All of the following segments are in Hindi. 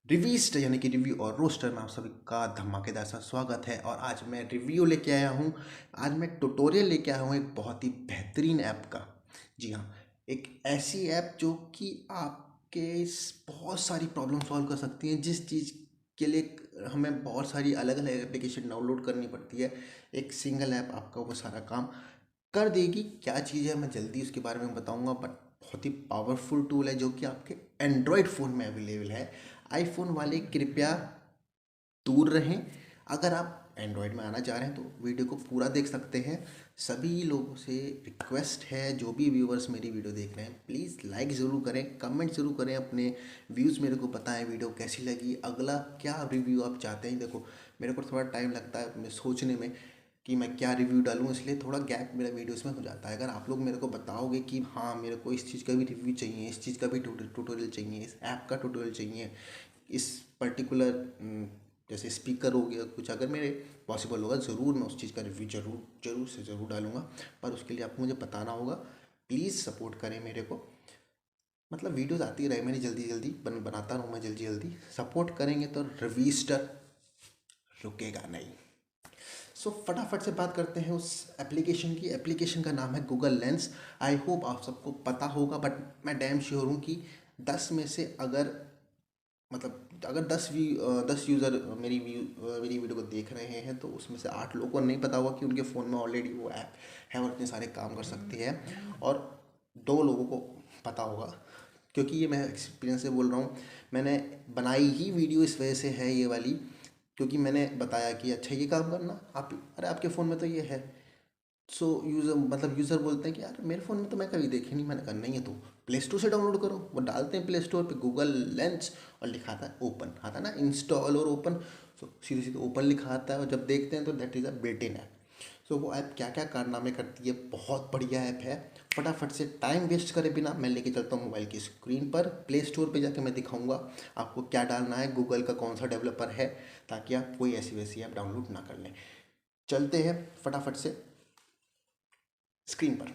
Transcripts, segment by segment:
रिवीस्ट यानी कि रिव्यू और रोस्टर में आप सभी का धमाकेदार सा स्वागत है। और आज मैं रिव्यू लेके आया हूँ। आज मैं ट्यूटोरियल लेके आया हूँ एक बहुत ही बेहतरीन ऐप का। जी हाँ, एक ऐसी ऐप जो कि आपके बहुत सारी प्रॉब्लम सॉल्व कर सकती है। जिस चीज़ के लिए हमें बहुत सारी अलग अलग एप्लीकेशन डाउनलोड करनी पड़ती है, एक सिंगल ऐप आपका वो सारा काम कर देगी। क्या चीज़ है मैं जल्दी उसके बारे में बताऊंगा, बट बहुत ही पावरफुल टूल है जो कि आपके एंड्रॉयड फ़ोन में अवेलेबल है। आईफोन वाले कृपया दूर रहें। अगर आप एंड्रॉयड में आना चाह रहे हैं तो वीडियो को पूरा देख सकते हैं। सभी लोगों से रिक्वेस्ट है, जो भी व्यूअर्स मेरी वीडियो देख रहे हैं, प्लीज़ लाइक ज़रूर करें, कमेंट ज़रूर करें, अपने व्यूज़ मेरे को बताएं वीडियो कैसी लगी, अगला क्या रिव्यू आप चाहते हैं। देखो, मेरे को थोड़ा टाइम लगता है मैं सोचने में कि मैं क्या रिव्यू डालूँ, इसलिए थोड़ा गैप मेरा वीडियोस में हो जाता है। अगर आप लोग मेरे को बताओगे कि हाँ मेरे को इस चीज़ का भी रिव्यू चाहिए, इस चीज़ का भी ट्यूटोरियल चाहिए, इस ऐप का ट्यूटोरियल चाहिए, इस पर्टिकुलर जैसे स्पीकर हो गया कुछ, अगर मेरे पॉसिबल होगा ज़रूर मैं उस चीज़ का रिव्यू ज़रूर ज़रूर से ज़रूर डालूंगा। पर उसके लिए आपको मुझे बताना होगा। प्लीज़ सपोर्ट करें मेरे को, मतलब वीडियोस आती रहे मेरी, जल्दी जल्दी बनाता रहूँ मैं, जल्दी जल्दी सपोर्ट करेंगे तो रिवीस्टर रुकेगा नहीं। सो फटाफट से बात करते हैं उस एप्लीकेशन की। एप्लीकेशन का नाम है गूगल लेंस। आई होप आप सबको पता होगा, बट मैं डैम श्योर हूँ कि 10 में से अगर, मतलब अगर 10 यूज़र मेरी वीडियो को देख रहे हैं तो उसमें से 8 लोगों को नहीं पता होगा कि उनके फ़ोन में ऑलरेडी वो ऐप है और इतने सारे काम कर सकती है। और 2 लोगों को पता होगा, क्योंकि ये मैं एक्सपीरियंस से बोल रहा हूँ। मैंने बनाई ही वीडियो इस वजह से है ये वाली, क्योंकि मैंने बताया कि अच्छा ये काम करना आप, अरे आपके फ़ोन में तो ये है। सो यूज़र बोलते हैं कि यार मेरे फ़ोन में तो मैं कभी देखी नहीं, मैंने कहा नहीं है तो प्ले स्टोर से डाउनलोड करो। वो डालते हैं प्ले स्टोर पे गूगल लेंस और लिखा आता है ओपन, आता है ना इंस्टॉल और ओपन। सो सीधे सीधे ओपन लिखा आता है, और जब देखते हैं तो that is a built in app. So वो ऐप क्या क्या कारनामे करती है, बहुत बढ़िया ऐप है। फटाफट से टाइम वेस्ट करे बिना मैं लेके चलता हूँ मोबाइल की स्क्रीन पर, प्ले स्टोर पे जाके मैं दिखाऊंगा आपको क्या डालना है, गूगल का कौन सा डेवलपर है, ताकि आप कोई ऐसी वैसी ऐप डाउनलोड ना कर लें। चलते हैं फटाफट से स्क्रीन पर।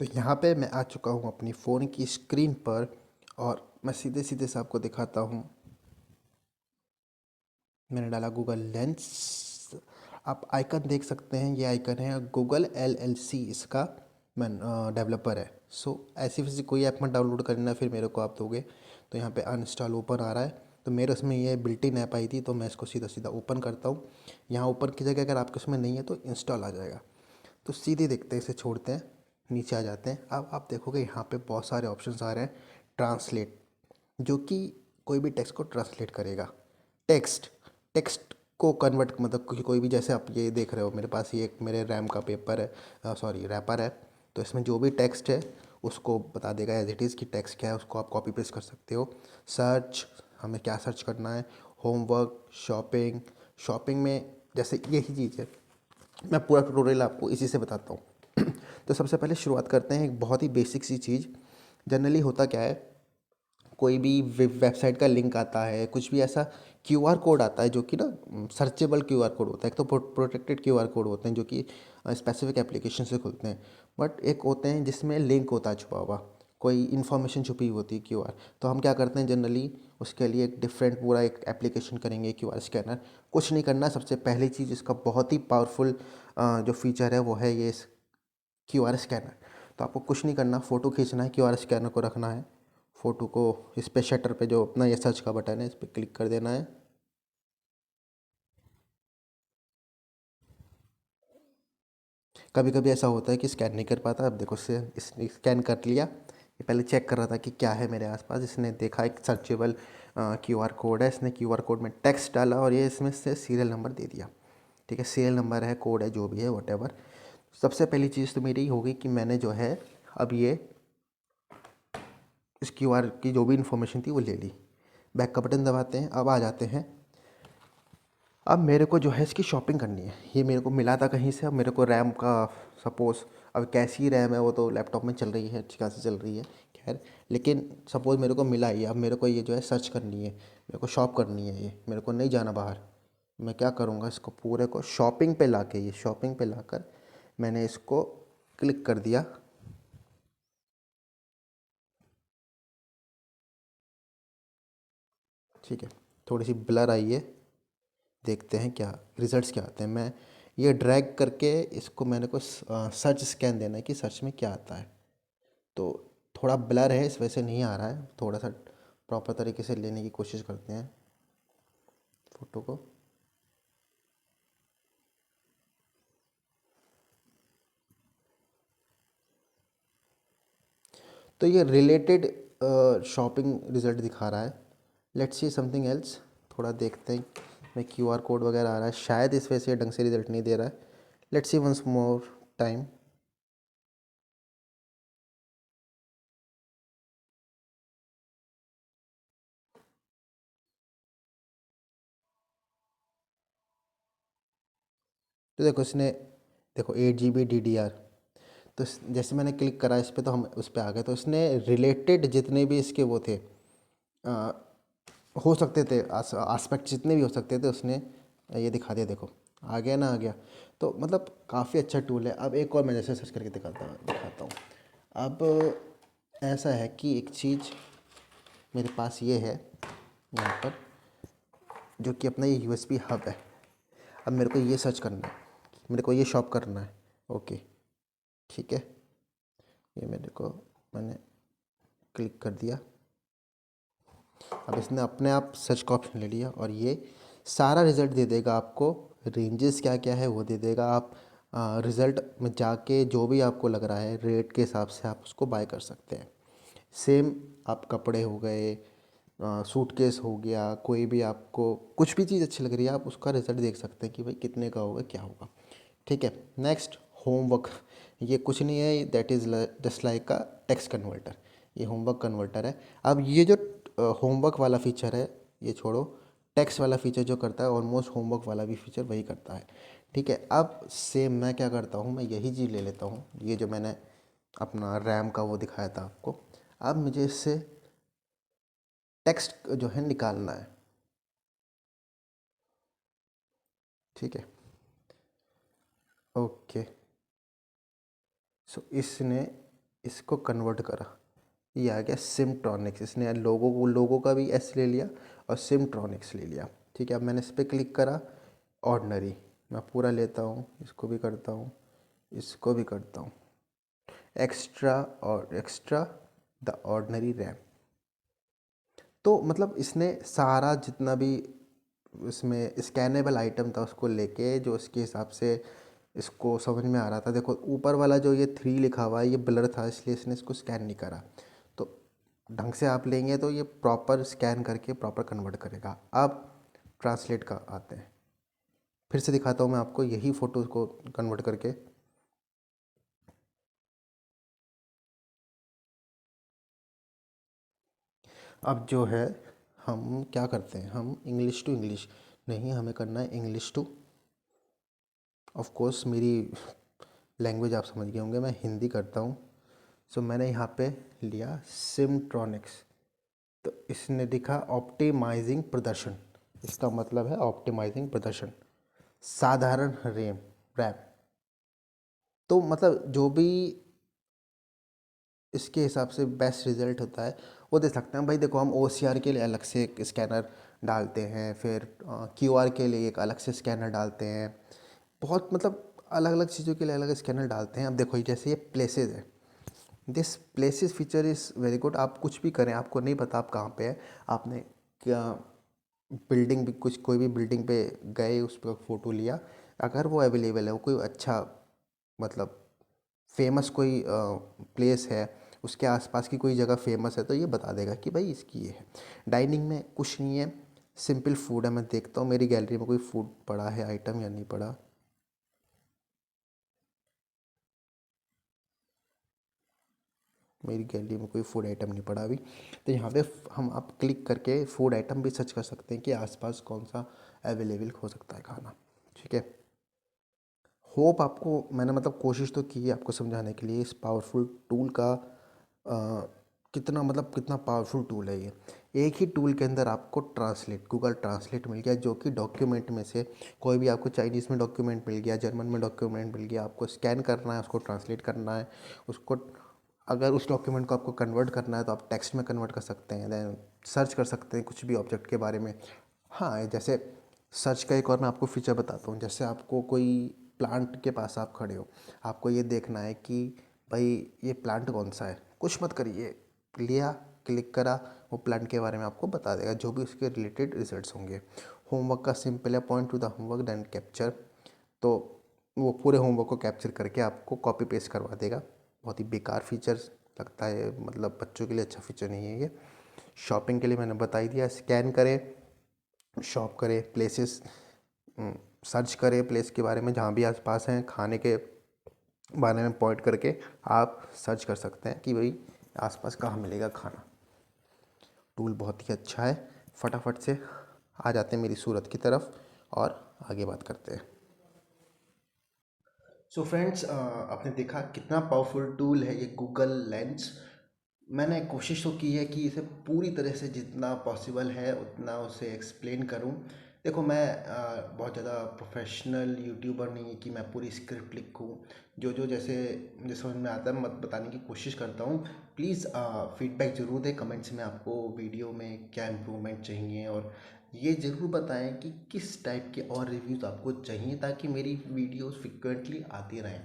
तो यहाँ पे मैं आ चुका हूँ अपनी फ़ोन की स्क्रीन पर, और मैं सीधे सीधे से आपको दिखाता हूँ। मैंने डाला गूगल लेंस। आप आइकन देख सकते हैं, ये आइकन है गूगल LLC, इसका मैं डेवलपर है। सो ऐसी वैसी कोई ऐप मत डाउनलोड करना, फिर मेरे को आप दोगे। तो यहाँ पे अनइंस्टॉल ओपन आ रहा है, तो मेरे उसमें ये बिल्ट इन ऐप आई थी, तो मैं इसको सीधा सीधा ओपन करता हूँ। यहाँ ऊपर की जगह अगर आपके उसमें नहीं है तो इंस्टॉल आ जाएगा। तो सीधे देखते हैं, इसे छोड़ते हैं, नीचे आ जाते हैं। अब आप देखोगे यहाँ पे बहुत सारे ऑप्शंस आ रहे हैं। ट्रांसलेट, जो कि कोई भी टेक्स्ट को ट्रांसलेट करेगा। टेक्स्ट, टेक्स्ट को कन्वर्ट, मतलब कोई भी, जैसे आप ये देख रहे हो मेरे पास ये एक मेरे रैम का पेपर है, सॉरी रैपर है। तो इसमें जो भी टेक्स्ट है उसको बता देगा एज इट इज़ कि टेक्स्ट क्या है, उसको आप कॉपी पेस्ट कर सकते हो। सर्च, हमें क्या सर्च करना है, होमवर्क, शॉपिंग। शॉपिंग में जैसे यही चीज़ है, मैं पूरा ट्यूटोरियल आपको इसी से बताता हूँ। तो सबसे पहले शुरुआत करते हैं एक बहुत ही बेसिक सी चीज़। जनरली होता क्या है, कोई भी वेबसाइट का लिंक आता है, कुछ भी ऐसा क्यूआर कोड आता है जो कि ना सर्चेबल क्यूआर कोड होता है। एक तो प्रोटेक्टेड क्यूआर कोड होते हैं जो कि स्पेसिफिक एप्लीकेशन से खुलते हैं, बट एक होते हैं जिसमें लिंक होता है छुपा हुआ, कोई इन्फॉर्मेशन छुपी हुई होती है क्यूआर। तो हम क्या करते हैं जनरली, उसके लिए एक डिफरेंट पूरा एक एप्लीकेशन करेंगे क्यूआर स्कैनर। कुछ नहीं करना, सबसे पहली चीज़ इसका बहुत ही पावरफुल जो फीचर है वो है ये क्यूआर स्कैनर। तो आपको कुछ नहीं करना, फ़ोटो खींचना है, क्यूआर स्कैनर को रखना है, फ़ोटो को इस पे शटर पे जो अपना ये सर्च का बटन है इस पर क्लिक कर देना है। कभी कभी ऐसा होता है कि स्कैन नहीं कर पाता। अब देखो से इसने स्कैन कर लिया। ये पहले चेक कर रहा था कि क्या है मेरे आसपास, इसने देखा एक सर्चेबल क्यूआर कोड है, इसने क्यूआर कोड में टेक्स्ट डाला और ये इसमें से सीरियल नंबर दे दिया। ठीक है, सीरियल नंबर है, कोड है, जो भी है वट। सबसे पहली चीज़ तो मेरी होगी कि मैंने जो है अब ये इस क्यूआर की जो भी इन्फॉर्मेशन थी वो ले ली। बैक का बटन दबाते हैं, अब आ जाते हैं। अब मेरे को जो है इसकी शॉपिंग करनी है। ये मेरे को मिला था कहीं से। अब मेरे को रैम का, सपोज़ अब कैसी रैम है वो तो लैपटॉप में चल रही है, अच्छी खासी चल रही है, खैर। लेकिन सपोज़ मेरे को मिला ही, अब मेरे को ये जो है सर्च करनी है, मेरे को शॉप करनी है, ये मेरे को नहीं जाना बाहर। मैं क्या करूँगा, इसको पूरे को शॉपिंग पे ला के, ये शॉपिंग पे लाकर मैंने इसको क्लिक कर दिया। ठीक है, थोड़ी सी ब्लर आई है, देखते हैं क्या रिजल्ट्स क्या आते हैं। मैं ये ड्रैग करके इसको मैंने को सर्च स्कैन देना है कि सर्च में क्या आता है। तो थोड़ा ब्लर है, इस वजह से नहीं आ रहा है, थोड़ा सा प्रॉपर तरीके से लेने की कोशिश करते हैं फ़ोटो को। तो ये रिलेटेड शॉपिंग रिजल्ट दिखा रहा है। लेट्स सी समथिंग एल्स, थोड़ा देखते हैं। मैं क्यूआर कोड वगैरह आ रहा है, शायद इस वजह से ढंग से रिजल्ट नहीं दे रहा है। Let's see once more time. तो देखो इसने, देखो 8 GB DDR। तो जैसे मैंने क्लिक करा इस पर तो हम उस पर आ गए। तो इसने रिलेटेड जितने भी इसके वो थे, आ, हो सकते थे आस्पेक्ट जितने भी हो सकते थे, उसने ये दिखा दिया। देखो आ गया ना, आ गया। तो मतलब काफ़ी अच्छा टूल है। अब एक और मैं जैसे सर्च करके दिखाता हूँ। अब ऐसा है कि एक चीज़ मेरे पास ये है यहाँ पर, जो कि अपना ये यूएसबी हब है। अब मेरे को ये सर्च करना है, मेरे को ये शॉप करना है। ओके, ठीक है, ये मेरे को, मैंने क्लिक कर दिया। अब इसने अपने आप सर्च का ऑप्शन ले लिया और ये सारा रिज़ल्ट दे देगा आपको। रेंजेस क्या क्या है वो दे देगा। आप रिज़ल्ट में जाके जो भी आपको लग रहा है रेट के हिसाब से आप उसको बाय कर सकते हैं। सेम आप कपड़े हो गए, सूटकेस हो गया, कोई भी आपको कुछ भी चीज़ अच्छी लग रही है, आप उसका रिज़ल्ट देख सकते हैं कि भाई कितने का होगा, क्या होगा। ठीक है, नेक्स्ट होमवर्क। ये कुछ नहीं है, that is just like a text converter. ये होमवर्क कन्वर्टर है। अब ये जो होमवर्क वाला फीचर है ये छोड़ो, टेक्स्ट वाला फीचर जो करता है ऑलमोस्ट होमवर्क वाला भी फीचर वही करता है। ठीक है, अब सेम मैं क्या करता हूँ, मैं यही चीज़ ले लेता हूँ, ये जो मैंने अपना रैम का वो दिखाया था आपको। अब मुझे इससे टेक्स्ट जो है निकालना है। ठीक है, ओके। सो इसने इसको कन्वर्ट करा, ये आ गया सिमट्रॉनिक्स। इसने लोगों का भी एस ले लिया और सिमट्रॉनिक्स ले लिया। ठीक है, अब मैंने इस पर क्लिक करा, ऑर्डनरी मैं पूरा लेता हूँ, इसको भी करता हूँ, इसको भी करता हूँ, एक्स्ट्रा और एक्स्ट्रा द ऑर्डनरी रैम। तो मतलब इसने सारा जितना भी इसमें स्कैनेबल आइटम था उसको लेके, जो इसके हिसाब से इसको समझ में आ रहा था। देखो ऊपर वाला जो ये 3 लिखा हुआ है ये ब्लर था, इसलिए इसने इसको स्कैन नहीं करा। तो ढंग से आप लेंगे तो ये प्रॉपर स्कैन करके प्रॉपर कन्वर्ट करेगा। अब ट्रांसलेट का आते हैं, फिर से दिखाता हूँ मैं आपको यही फ़ोटो को कन्वर्ट करके। अब जो है हम क्या करते हैं, हम इंग्लिश टू इंग्लिश नहीं, हमें करना है इंग्लिश टू, ऑफ कोर्स मेरी लैंग्वेज आप समझ गए होंगे, मैं हिंदी करता हूँ। सो मैंने यहाँ पे लिया सिमट्रॉनिक्स। तो इसने दिखा ऑप्टिमाइजिंग प्रदर्शन, इसका मतलब है ऑप्टिमाइजिंग प्रदर्शन, साधारण रैम। तो मतलब जो भी इसके हिसाब से बेस्ट रिज़ल्ट होता है वो दे सकते हैं भाई। देखो हम OCR के लिए अलग से एक स्कैनर डालते हैं, फिर QR के लिए एक अलग से स्कैनर डालते हैं, बहुत मतलब अलग अलग चीज़ों के लिए अलग स्कैनर डालते हैं। अब देखो जैसे ये प्लेसेस है, this places feature is very good. आप कुछ भी करें, आपको नहीं पता आप कहाँ पे हैं, आपने क्या बिल्डिंग भी कुछ कोई भी बिल्डिंग पे गए, उस पर फ़ोटो लिया, अगर वो अवेलेबल है, वो कोई अच्छा मतलब फेमस कोई प्लेस है, उसके आसपास की कोई जगह फेमस है, तो ये बता देगा कि भाई इसकी ये है। डाइनिंग में कुछ नहीं है, सिंपल फूड है। मैं देखता हूँ मेरी गैलरी में कोई फूड पड़ा है आइटम या नहीं पड़ा। मेरी गैलरी में कोई फूड आइटम नहीं पड़ा अभी। तो यहाँ पे हम आप क्लिक करके फूड आइटम भी सर्च कर सकते हैं कि आसपास कौन सा अवेलेबल हो सकता है खाना। ठीक है, होप आपको मैंने मतलब कोशिश तो की है आपको समझाने के लिए इस पावरफुल टूल का, कितना मतलब कितना पावरफुल टूल है ये। एक ही टूल के अंदर आपको ट्रांसलेट, गूगल ट्रांसलेट मिल गया, जो कि डॉक्यूमेंट में से कोई भी आपको चाइनीज़ में डॉक्यूमेंट मिल गया, जर्मन में डॉक्यूमेंट मिल गया, आपको स्कैन करना है, उसको ट्रांसलेट करना है, उसको अगर उस डॉक्यूमेंट को आपको कन्वर्ट करना है तो आप टेक्स्ट में कन्वर्ट कर सकते हैं, देन सर्च कर सकते हैं कुछ भी ऑब्जेक्ट के बारे में। हाँ, जैसे सर्च का एक और मैं आपको फीचर बताता हूँ। जैसे आपको कोई प्लांट के पास आप खड़े हो, आपको ये देखना है कि भाई ये प्लांट कौन सा है, कुछ मत करिए, लिया, क्लिक करा, वो प्लांट के बारे में आपको बता देगा, जो भी उसके रिलेटेड रिजल्ट्स होंगे। होमवर्क का सिंपल है, point to the homework then capture. तो वो पूरे होमवर्क को कैप्चर करके आपको कॉपी पेस्ट करवा देगा। बहुत ही बेकार फीचर्स लगता है, मतलब बच्चों के लिए अच्छा फीचर नहीं है ये। शॉपिंग के लिए मैंने बता ही दिया, स्कैन करें, शॉप करें, प्लेसेस सर्च करें, प्लेस के बारे में जहाँ भी आसपास हैं, खाने के बारे में पॉइंट करके आप सर्च कर सकते हैं कि भाई आसपास कहाँ मिलेगा खाना। टूल बहुत ही अच्छा है। फटाफट से आ जाते हैं मेरी सूरत की तरफ और आगे बात करते हैं। सो फ्रेंड्स, आपने देखा कितना पावरफुल टूल है ये गूगल लेंस। मैंने कोशिश तो की है कि इसे पूरी तरह से जितना पॉसिबल है उतना उसे एक्सप्लेन करूं। देखो, मैं बहुत ज़्यादा प्रोफेशनल यूट्यूबर नहीं है कि मैं पूरी स्क्रिप्ट लिखूं। जो जो जैसे मुझे समझ में आता है मत बताने की कोशिश करता हूं। प्लीज़ फीडबैक ज़रूर दें कमेंट्स में, आपको वीडियो में क्या इम्प्रूवमेंट चाहिए, और ये ज़रूर बताएं कि किस टाइप के और रिव्यूज़ आपको चाहिए, ताकि मेरी वीडियोस फ्रिक्वेंटली आती रहें।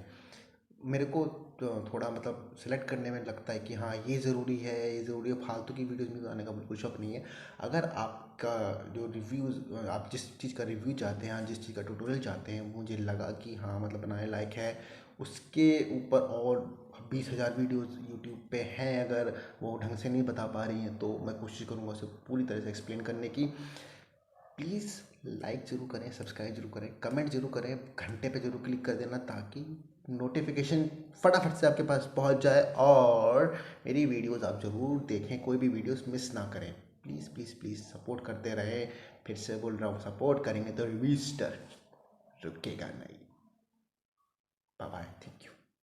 मेरे को तो थोड़ा मतलब सिलेक्ट करने में लगता है कि हाँ ये ज़रूरी है, ये ज़रूरी है, फालतू की वीडियोस में आने का बिल्कुल शौक नहीं है। अगर आपका जो रिव्यूज़, आप जिस चीज़ का रिव्यू चाहते हैं, जिस चीज़ का ट्यूटोरियल चाहते हैं, मुझे लगा कि हाँ मतलब बनाने लायक है, उसके ऊपर और 20,000 वीडियोस यूट्यूब पे हैं, अगर वो ढंग से नहीं बता पा रही हैं तो मैं कोशिश करूँगा उसे पूरी तरह से एक्सप्लेन करने की। प्लीज़ लाइक ज़रूर करें, सब्सक्राइब ज़रूर करें, कमेंट ज़रूर करें, घंटे पे ज़रूर क्लिक कर देना ताकि नोटिफिकेशन फटाफट से आपके पास पहुंच जाए और मेरी वीडियोस आप ज़रूर देखें, कोई भी वीडियोस मिस ना करें। प्लीज़ प्लीज़ प्लीज़ सपोर्ट करते रहें। फिर से बोल रहा हूँ, सपोर्ट करेंगे तो रिवीस्टर रुकेगा नहीं। Bye bye, thank you.